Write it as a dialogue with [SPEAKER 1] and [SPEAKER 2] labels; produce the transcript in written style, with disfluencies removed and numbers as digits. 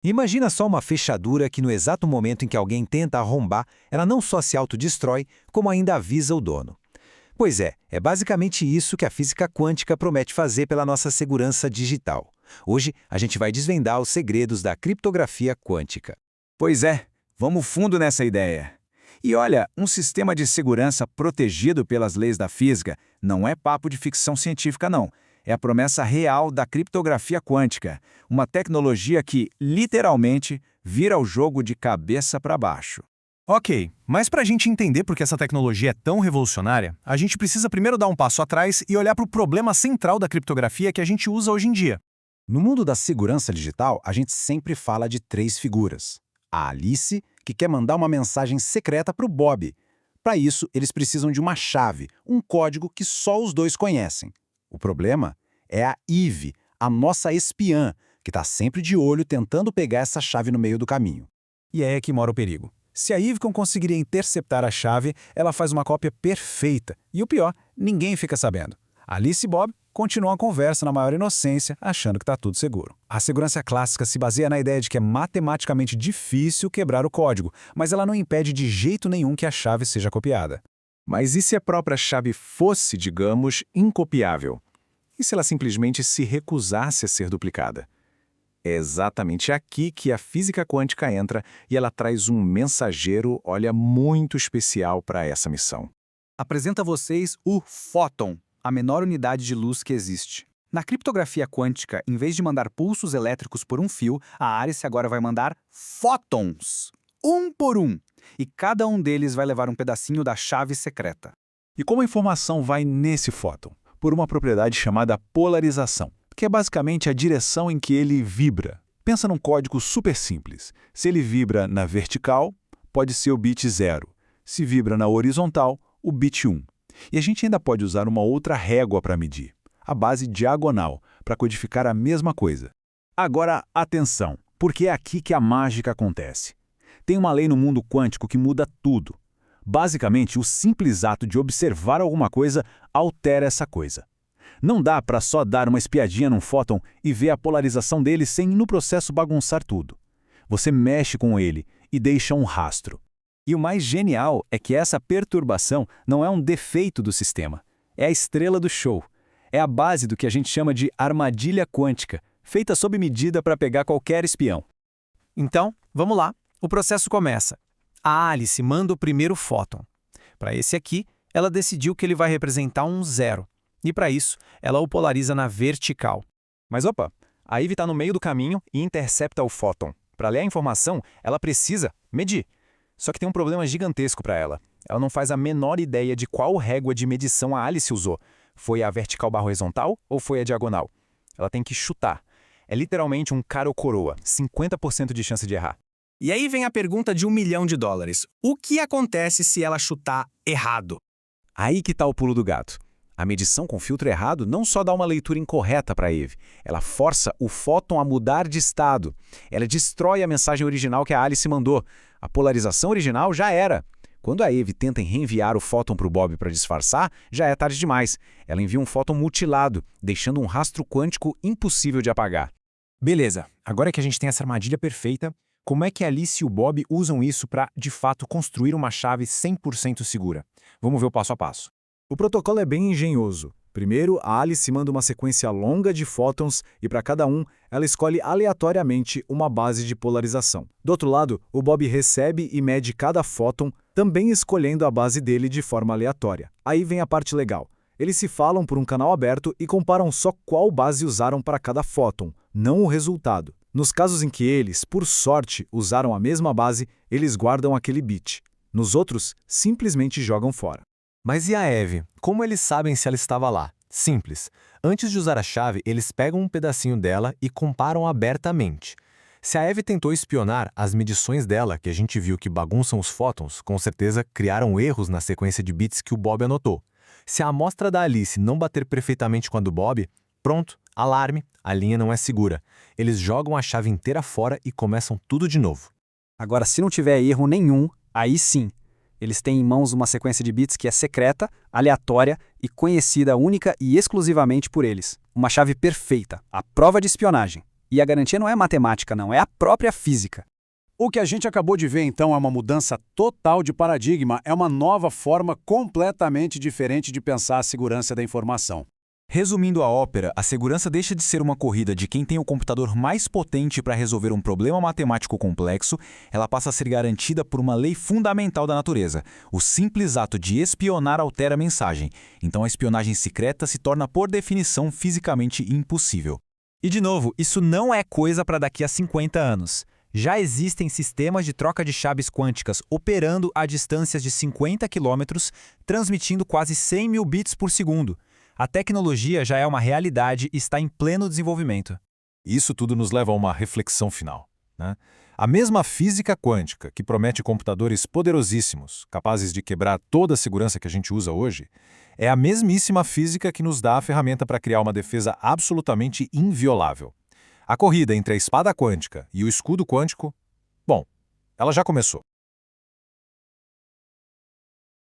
[SPEAKER 1] Imagina só uma fechadura que no exato momento em que alguém tenta arrombar, ela não só se autodestrói, como ainda avisa o dono. Pois é basicamente isso que a física quântica promete fazer pela nossa segurança digital. Hoje, a gente vai desvendar os segredos da criptografia quântica.
[SPEAKER 2] Pois é, vamos fundo nessa ideia. E olha, um sistema de segurança protegido pelas leis da física não é papo de ficção científica, não. É a promessa real da criptografia quântica, uma tecnologia que, literalmente, vira o jogo de cabeça para baixo.
[SPEAKER 3] Ok, mas para a gente entender por que essa tecnologia é tão revolucionária, a gente precisa primeiro dar um passo atrás e olhar para o problema central da criptografia que a gente usa hoje em dia.
[SPEAKER 4] No mundo da segurança digital, a gente sempre fala de três figuras. A Alice, que quer mandar uma mensagem secreta para o Bob. Para isso, eles precisam de uma chave, um código que só os dois conhecem. O problema é a Eve, a nossa espiã, que está sempre de olho tentando pegar essa chave no meio do caminho.
[SPEAKER 3] E é aí que mora o perigo. Se a Ivcon conseguiria interceptar a chave, ela faz uma cópia perfeita. E o pior, ninguém fica sabendo. Alice e Bob continuam a conversa na maior inocência, achando que está tudo seguro. A segurança clássica se baseia na ideia de que é matematicamente difícil quebrar o código, mas ela não impede de jeito nenhum que a chave seja copiada.
[SPEAKER 2] Mas e se a própria chave fosse, digamos, incopiável? E se ela simplesmente se recusasse a ser duplicada? É exatamente aqui que a física quântica entra e ela traz um mensageiro, olha, muito especial para essa missão.
[SPEAKER 5] Apresento a vocês o fóton, a menor unidade de luz que existe. Na criptografia quântica, em vez de mandar pulsos elétricos por um fio, a Alice agora vai mandar fótons, um por um, e cada um deles vai levar um pedacinho da chave secreta.
[SPEAKER 3] E como a informação vai nesse fóton? Por uma propriedade chamada polarização, que é basicamente a direção em que ele vibra. Pensa num código super simples. Se ele vibra na vertical, pode ser o bit 0. Se vibra na horizontal, o bit 1. E a gente ainda pode usar uma outra régua para medir, a base diagonal, para codificar a mesma coisa.
[SPEAKER 4] Agora, atenção, porque é aqui que a mágica acontece. Tem uma lei no mundo quântico que muda tudo. Basicamente, o simples ato de observar alguma coisa altera essa coisa. Não dá para só dar uma espiadinha num fóton e ver a polarização dele sem, no processo, bagunçar tudo. Você mexe com ele e deixa um rastro.
[SPEAKER 6] E o mais genial é que essa perturbação não é um defeito do sistema. É a estrela do show. É a base do que a gente chama de armadilha quântica, feita sob medida para pegar qualquer espião.
[SPEAKER 3] Então, vamos lá. O processo começa. A Alice manda o primeiro fóton. Para esse aqui, ela decidiu que ele vai representar um 0. E para isso, ela o polariza na vertical.
[SPEAKER 6] Mas opa, a Eve está no meio do caminho e intercepta o fóton. Para ler a informação, ela precisa medir. Só que tem um problema gigantesco para ela. Ela não faz a menor ideia de qual régua de medição a Alice usou. Foi a vertical/horizontal ou foi a diagonal? Ela tem que chutar. É literalmente um cara ou coroa, 50% de chance de errar.
[SPEAKER 5] E aí vem a pergunta de $1 milhão. O que acontece se ela chutar errado?
[SPEAKER 4] Aí que está o pulo do gato. A medição com filtro errado não só dá uma leitura incorreta para a Eve, ela força o fóton a mudar de estado. Ela destrói a mensagem original que a Alice mandou. A polarização original já era. Quando a Eve tenta reenviar o fóton para o Bob para disfarçar, já é tarde demais. Ela envia um fóton mutilado, deixando um rastro quântico impossível de apagar.
[SPEAKER 3] Beleza, agora que a gente tem essa armadilha perfeita, como é que a Alice e o Bob usam isso para, de fato, construir uma chave 100% segura? Vamos ver o passo a passo.
[SPEAKER 4] O protocolo é bem engenhoso. Primeiro, a Alice manda uma sequência longa de fótons e para cada um, ela escolhe aleatoriamente uma base de polarização. Do outro lado, o Bob recebe e mede cada fóton, também escolhendo a base dele de forma aleatória. Aí vem a parte legal. Eles se falam por um canal aberto e comparam só qual base usaram para cada fóton, não o resultado. Nos casos em que eles, por sorte, usaram a mesma base, eles guardam aquele bit. Nos outros, simplesmente jogam fora.
[SPEAKER 3] Mas e a Eve? Como eles sabem se ela estava lá? Simples. Antes de usar a chave, eles pegam um pedacinho dela e comparam abertamente. Se a Eve tentou espionar, as medições dela, que a gente viu que bagunçam os fótons, com certeza criaram erros na sequência de bits que o Bob anotou. Se a amostra da Alice não bater perfeitamente com a do Bob, pronto, alarme, a linha não é segura. Eles jogam a chave inteira fora e começam tudo de novo.
[SPEAKER 7] Agora, se não tiver erro nenhum, aí sim. Eles têm em mãos uma sequência de bits que é secreta, aleatória e conhecida única e exclusivamente por eles. Uma chave perfeita, a prova de espionagem. E a garantia não é matemática, não, é a própria física.
[SPEAKER 8] O que a gente acabou de ver, então, é uma mudança total de paradigma, é uma nova forma completamente diferente de pensar a segurança da informação.
[SPEAKER 6] Resumindo a ópera, a segurança deixa de ser uma corrida de quem tem o computador mais potente para resolver um problema matemático complexo, ela passa a ser garantida por uma lei fundamental da natureza. O simples ato de espionar altera a mensagem, então a espionagem secreta se torna, por definição, fisicamente impossível.
[SPEAKER 1] E, de novo, isso não é coisa para daqui a 50 anos. Já existem sistemas de troca de chaves quânticas operando a distâncias de 50 quilômetros, transmitindo quase 100 mil bits por segundo. A tecnologia já é uma realidade e está em pleno desenvolvimento.
[SPEAKER 9] Isso tudo nos leva a uma reflexão final, né? A mesma física quântica que promete computadores poderosíssimos, capazes de quebrar toda a segurança que a gente usa hoje, é a mesmíssima física que nos dá a ferramenta para criar uma defesa absolutamente inviolável. A corrida entre a espada quântica e o escudo quântico, bom, ela já começou.